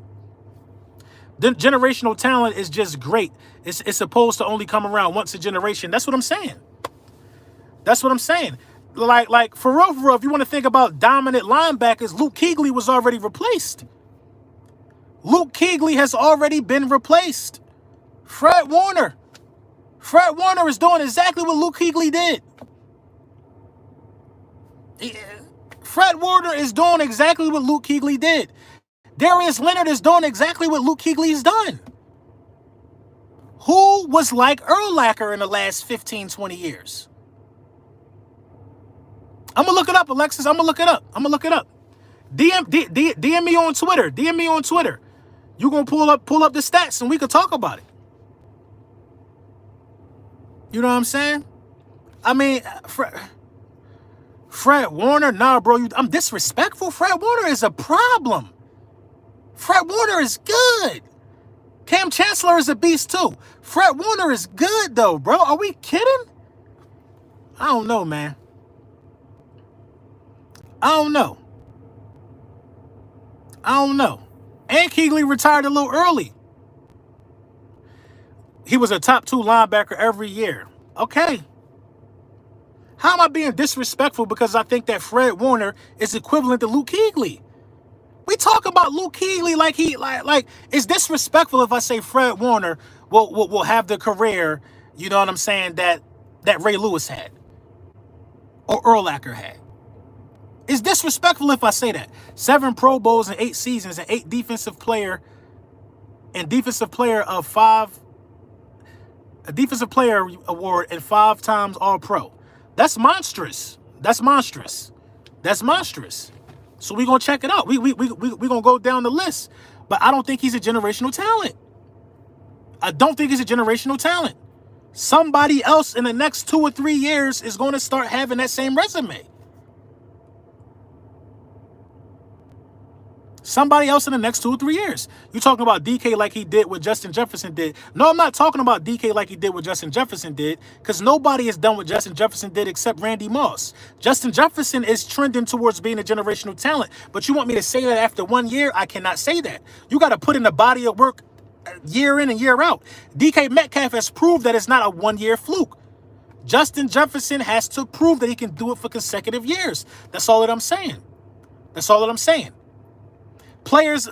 The generational talent is just great. It's supposed to only come around once a generation. That's what I'm saying. That's what I'm saying. Like for real, if you want to think about dominant linebackers, Luke Kuechly was already replaced. Luke Kuechly has already been replaced. Fred Warner is doing exactly what Luke Kuechly did. Fred Warner is doing exactly what Luke Kuechly did. Darius Leonard is doing exactly what Luke Kuechly's done. Who was like Urlacher in the last 15, 20 years? I'm going to look it up, Alexis. I'm going to look it up. DM me on Twitter. You going to pull up the stats and we could talk about it. You know what I'm saying? I mean, Fred Warner, nah, bro. I'm disrespectful. Fred Warner is a problem. Fred Warner is good. Cam Chancellor is a beast too. Fred Warner is good though, bro. Are we kidding? I don't know, man. I don't know. And Kuechly retired a little early. He was a top 2 linebacker every year. Okay. How am I being disrespectful because I think that Fred Warner is equivalent to Luke Kuechly? We talk about Luke Kuechly like it's disrespectful if I say Fred Warner will have the career, you know what I'm saying, that Ray Lewis had or Urlacher had. It's disrespectful if I say that. 7 Pro Bowls in 8 seasons and 8 defensive player of 5, a defensive player award and 5 times All Pro. That's monstrous. So we're gonna check it out. We're gonna go down the list. But I don't think he's a generational talent. Somebody else in the next 2 or 3 years is going to start having that same resume. Somebody else in the next 2 or 3 years. You're talking about DK like he did what Justin Jefferson did. No, I'm not talking about DK like he did what Justin Jefferson did, because nobody has done what Justin Jefferson did except Randy Moss. Justin Jefferson is trending towards being a generational talent. But you want me to say that after 1 year? I cannot say that. You got to put in the body of work year in and year out. DK Metcalf has proved that it's not a 1-year fluke. Justin Jefferson has to prove that he can do it for consecutive years. That's all that I'm saying. Guys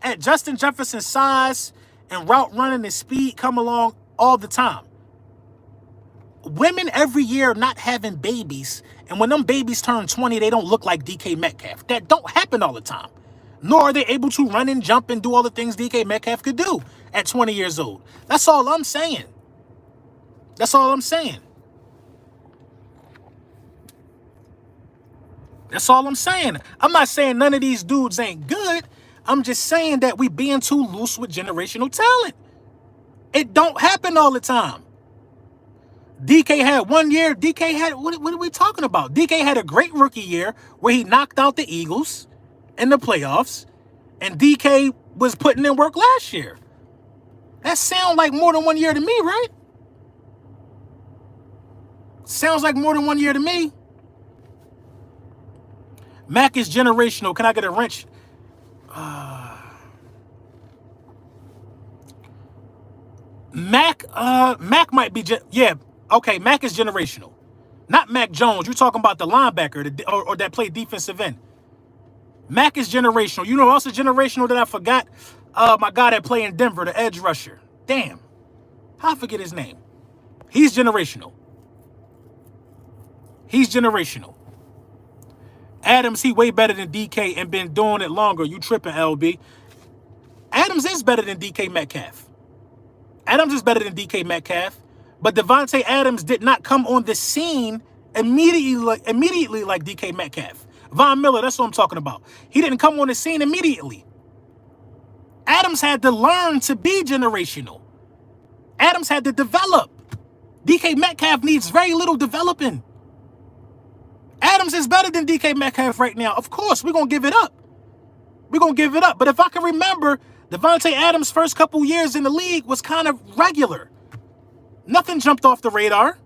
at Justin Jefferson's size and route running and speed come along all the time. Women every year not having babies, and when them babies turn 20, they don't look like DK Metcalf. That don't happen all the time. Nor are they able to run and jump and do all the things DK Metcalf could do at 20 years old. That's all I'm saying. That's all I'm saying. I'm not saying none of these dudes ain't good. I'm just saying that we being too loose with generational talent. It don't happen all the time. DK had 1 year. DK had, what are we talking about? DK had a great rookie year where he knocked out the Eagles in the playoffs. And DK was putting in work last year. That sounds like more than 1 year to me, right? Sounds like more than 1 year to me. Mac is generational. Can I get a wrench? Mac might be, yeah, okay, Mac is generational. Not Mac Jones. You're talking about the linebacker or that played defensive end. Mac is generational. You know who else is generational that I forgot? My guy that played in Denver, the edge rusher. Damn. How I forget his name? He's generational. He's generational. Adams, he way better than DK and been doing it longer. You tripping, LB. Adams is better than DK Metcalf. Adams is better than DK Metcalf. But Devontae Adams did not come on the scene immediately like DK Metcalf. Von Miller, that's what I'm talking about. He didn't come on the scene immediately. Adams had to learn to be generational. Adams had to develop. DK Metcalf needs very little developing. Adams is better than DK Metcalf right now. Of course, we're going to give it up. We're going to give it up. But if I can remember, Devontae Adams' first couple years in the league was kind of regular. Nothing jumped off the radar.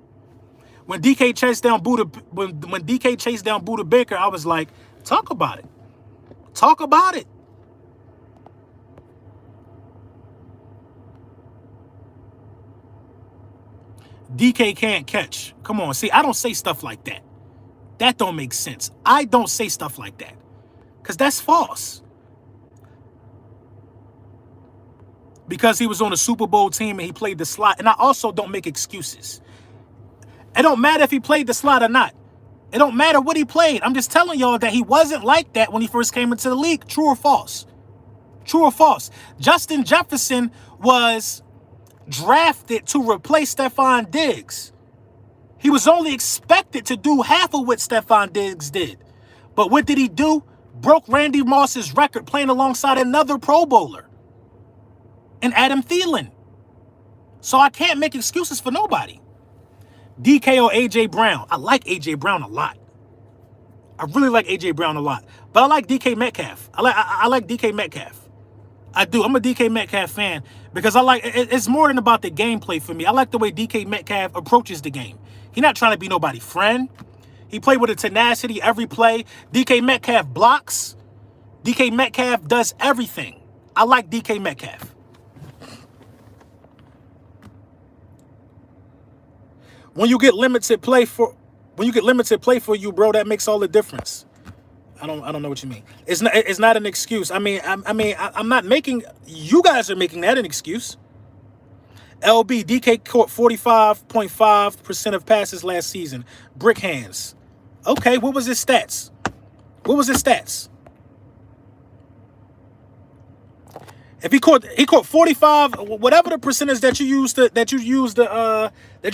When DK chased down Buda Baker, I was like, talk about it. Talk about it. DK can't catch. Come on. See, I don't say stuff like that. That don't make sense. I don't say stuff like that. Because that's false. Because he was on a Super Bowl team and he played the slot. And I also don't make excuses. It don't matter if he played the slot or not. It don't matter what he played. I'm just telling y'all that he wasn't like that when he first came into the league. True or false? True or false? Justin Jefferson was drafted to replace Stephon Diggs. He was only expected to do half of what Stephon Diggs did. But what did he do? Broke Randy Moss's record playing alongside another Pro Bowler. And Adam Thielen. So I can't make excuses for nobody. DK or A.J. Brown. I like A.J. Brown a lot. I really like A.J. Brown a lot. But I like DK Metcalf. I like DK Metcalf. I do. I'm a DK Metcalf fan because I like it's more than about the gameplay for me. I like the way DK Metcalf approaches the game. He's not trying to be nobody's friend. He played with a tenacity every play. DK Metcalf blocks. DK Metcalf does everything. I like DK Metcalf. When you get limited play for you, bro, that makes all the difference. I don't know what you mean. It's not an excuse. I'm not making, you guys are making that an excuse. LB, DK caught 45.5% of passes last season. Brick hands. Okay, what was his stats? What was his stats? If he caught 45, whatever the percentage that you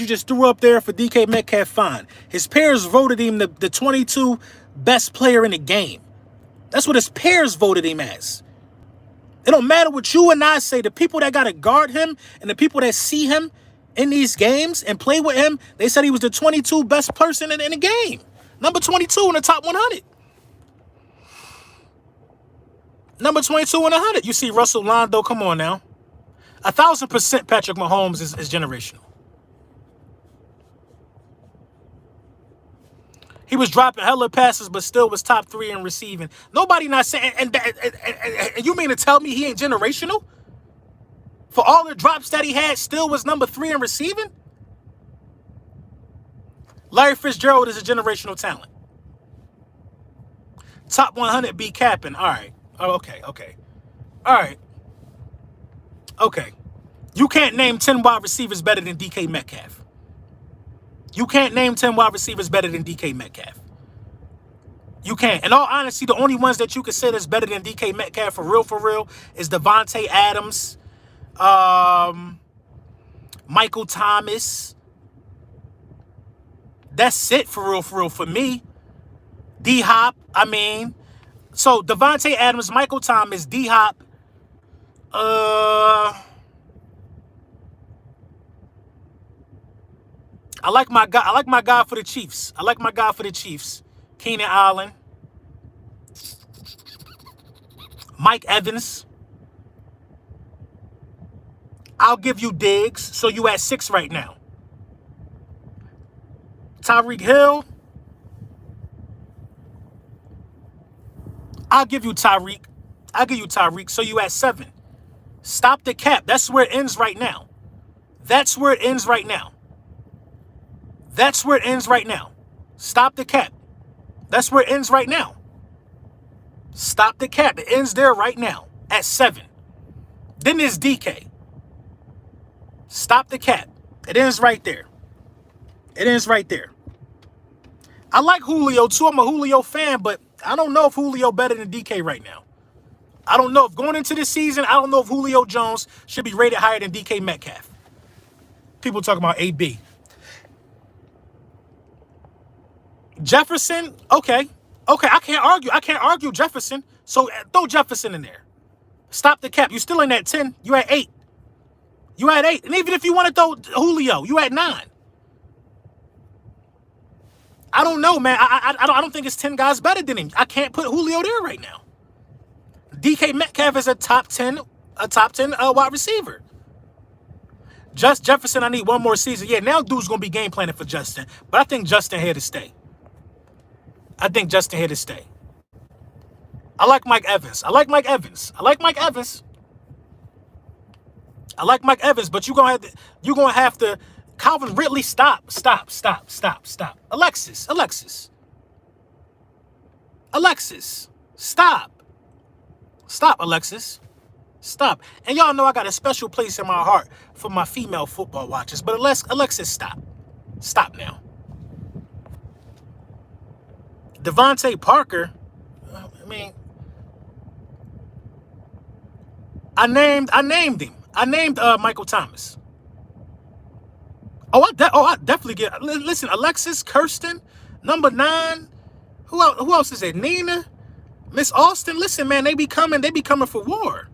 just threw up there for DK Metcalf, fine. His peers voted him the 22 best player in the game. That's what his peers voted him as. It don't matter what you and I say. The people that got to guard him and the people that see him in these games and play with him, they said he was the 22 best person in the game. Number 22 in the top 100. Number 22 in 100. You see Russell Londo. Come on now. 1,000% Patrick Mahomes is generational. He was dropping hella passes, but still was top 3 in receiving. Nobody not saying, and you mean to tell me he ain't generational? For all the drops that he had, still was number 3 in receiving? Larry Fitzgerald is a generational talent. Top 100 be capping. All right. Oh, okay. All right. Okay. You can't name 10 wide receivers better than DK Metcalf. You can't name 10 wide receivers better than DK Metcalf. You can't. In all honesty, the only ones that you could say that's better than DK Metcalf for real, is Devontae Adams, Michael Thomas. That's it for real for me. D-Hop, I mean. So Devontae Adams, Michael Thomas, D-Hop. I like my guy. I like my guy for the Chiefs. Keenan Allen. Mike Evans. I'll give you Diggs. So you at 6 right now. Tyreek Hill. I'll give you Tyreek. So you at 7. Stop the cap. That's where it ends right now. Stop the cap. That's where it ends right now. Stop the cap. It ends there right now at 7. Then there's DK. Stop the cap. It ends right there. I like Julio too. I'm a Julio fan, but I don't know if Julio better than DK right now. I don't know if going into this season, I don't know if Julio Jones should be rated higher than DK Metcalf. People talking about AB. Jefferson, okay. I can't argue Jefferson. So throw Jefferson in there. Stop the cap. You still in that 10. You at 8. And even if you want to throw Julio, you at 9. I don't know, man. I don't think it's 10 guys better than him. I can't put Julio there right now. DK Metcalf is a top 10 wide receiver. Just Jefferson, I need one more season. Yeah, now dude's going to be game planning for Justin. But I think Justin here to stay. I like Mike Evans. But you're going to have to Calvin Ridley, stop. Alexis, stop. Stop, Alexis. Stop. And y'all know I got a special place in my heart for my female football watchers. But Alexis, stop. Stop now. Devontae Parker, I mean, I named him. I named Michael Thomas. I definitely get. Listen, Alexis, Kirsten, number 9. Who else is it? Nina, Miss Austin. Listen, man, they be coming for war.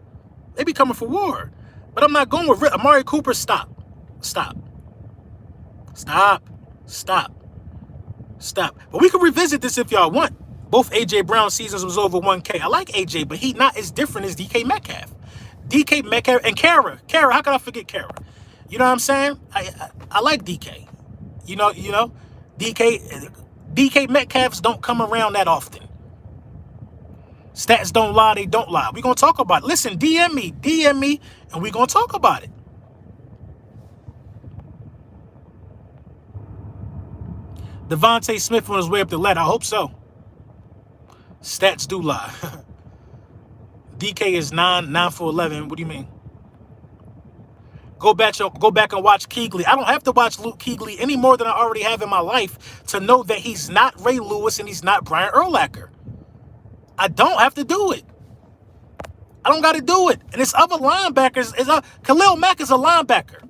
But I'm not going with Amari Cooper. Stop. But we can revisit this if y'all want. Both AJ Brown seasons was over 1K. I like AJ, but he not as different as DK Metcalf. DK Metcalf and Kara. How could I forget Kara? You know what I'm saying? I like DK. You know, DK Metcalfs don't come around that often. Stats don't lie, they don't lie. We're going to talk about it. Listen, DM me, and we're going to talk about it. Devontae Smith on his way up the ladder. I hope so. Stats do lie. DK is 9 for 11. What do you mean? Go back and watch Kuechly. I don't have to watch Luke Kuechly any more than I already have in my life to know that he's not Ray Lewis and he's not Brian Urlacher. I don't have to do it. I don't got to do it. And it's other linebackers. Khalil Mack is a linebacker.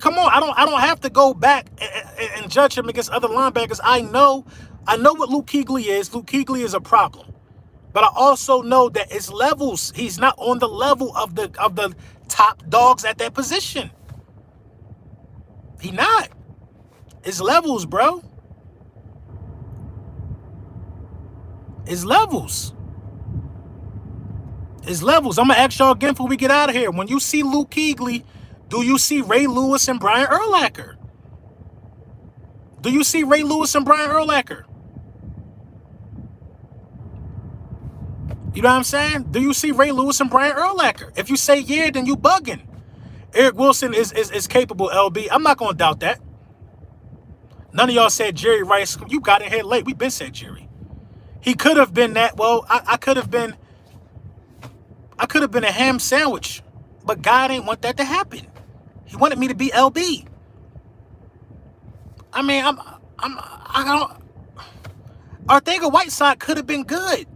Come on, I don't have to go back and judge him against other linebackers. I know what Luke Kuechly is. Luke Kuechly is a problem. But I also know that it's levels. He's not on the level of the top dogs at that position. He not. It's levels, bro. It's levels. I'm going to ask y'all again before we get out of here. When you see Luke Kuechly, do you see Ray Lewis and Brian Urlacher? You know what I'm saying? Do you see Ray Lewis and Brian Urlacher? If you say yeah, then you bugging. Eric Wilson is capable, LB. I'm not going to doubt that. None of y'all said Jerry Rice. You got in here late. We've been said Jerry. He could have been that. Well, I could have been a ham sandwich, but God ain't want that to happen. He wanted me to be LB. I mean, I don't. Arthega-Whiteside could have been good.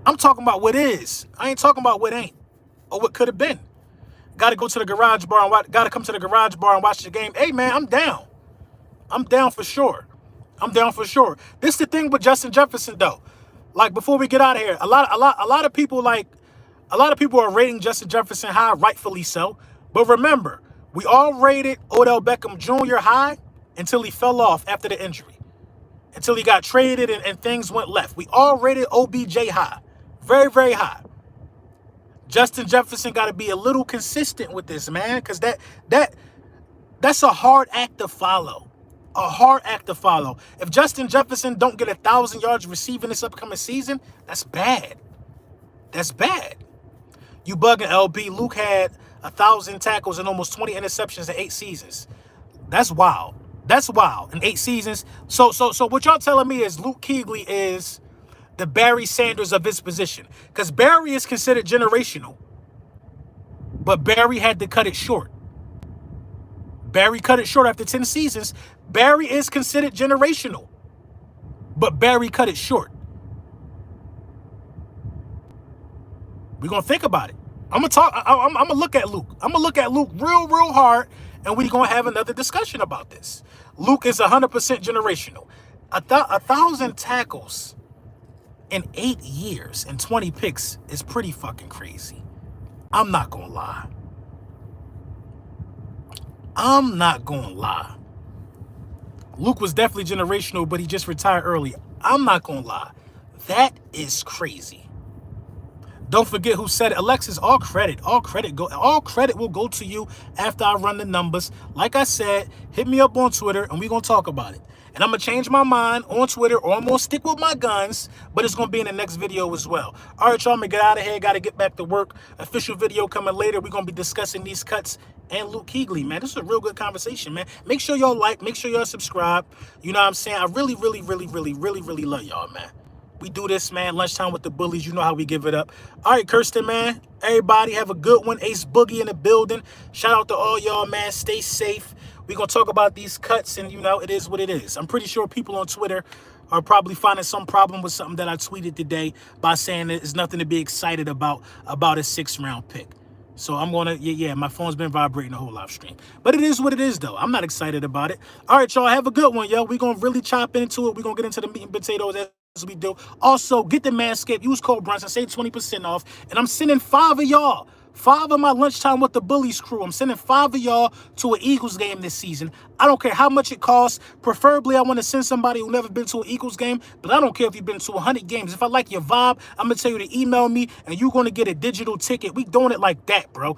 I'm talking about what is. I ain't talking about what ain't or what could have been. Got to go to the garage bar and got to come to the garage bar and watch the game. Hey, man, I'm down. I'm down for sure. I'm down for sure. This is the thing with Justin Jefferson, though. Like, before we get out of here, a lot of people are rating Justin Jefferson high, rightfully so. But remember, we all rated Odell Beckham Jr. high until he fell off after the injury, until he got traded and things went left. We all rated OBJ high, very, very high. Justin Jefferson got to be a little consistent with this, man, because that's a hard act to follow. A hard act to follow. If Justin Jefferson don't get 1,000 yards receiving this upcoming season, that's bad. That's bad. You bugging, LB. Luke had 1,000 tackles and almost 20 interceptions in 8 seasons. That's wild. That's wild. In 8 seasons. So what y'all telling me is Luke Kuechly is the Barry Sanders of his position. Because Barry is considered generational. But Barry had to cut it short. Barry cut it short after 10 seasons. Barry is considered generational. But Barry cut it short. We're going to think about it. I'm going to look at Luke. I'm going to look at Luke real hard, and we're going to have another discussion about this. Luke is 100% generational. 1,000 tackles in 8 years and 20 picks is pretty fucking crazy. I'm not going to lie. I'm not going to lie. Luke was definitely generational, but he just retired early. I'm not going to lie. That is crazy. Don't forget who said it. Alexis, all credit will go to you after I run the numbers. Like I said, hit me up on Twitter and we're going to talk about it. And I'm going to change my mind on Twitter, or I'm going to stick with my guns, but it's going to be in the next video as well. All right, y'all, I'm going to get out of here. Got to get back to work. Official video coming later. We're going to be discussing these cuts and Luke Kuechly, man. This is a real good conversation, man. Make sure y'all like, make sure y'all subscribe. You know what I'm saying? I really love y'all, man. We do this, man. Lunchtime with the bullies. You know how we give it up. All right, Kirsten, man. Everybody have a good one. Ace Boogie in the building. Shout out to all y'all, man. Stay safe. We're going to talk about these cuts, and, you know, it is what it is. I'm pretty sure people on Twitter are probably finding some problem with something that I tweeted today by saying there's nothing to be excited about a 6th-round pick. So I'm going to, yeah, my phone's been vibrating the whole live stream. But it is what it is, though. I'm not excited about it. All right, y'all, have a good one, yo. We're going to really chop into it. We're going to get into the meat and potatoes as we do. Also, get the Manscaped. Use code Brunson. Save 20% off. And I'm sending 5 of y'all. 5 of my Lunchtime with the Bullies crew. I'm sending 5 of y'all to an Eagles game this season. I don't care how much it costs. Preferably, I want to send somebody who never been to an Eagles game, but I don't care if you've been to 100 games. If I like your vibe, I'm going to tell you to email me, and you're going to get a digital ticket. We doing it like that, bro.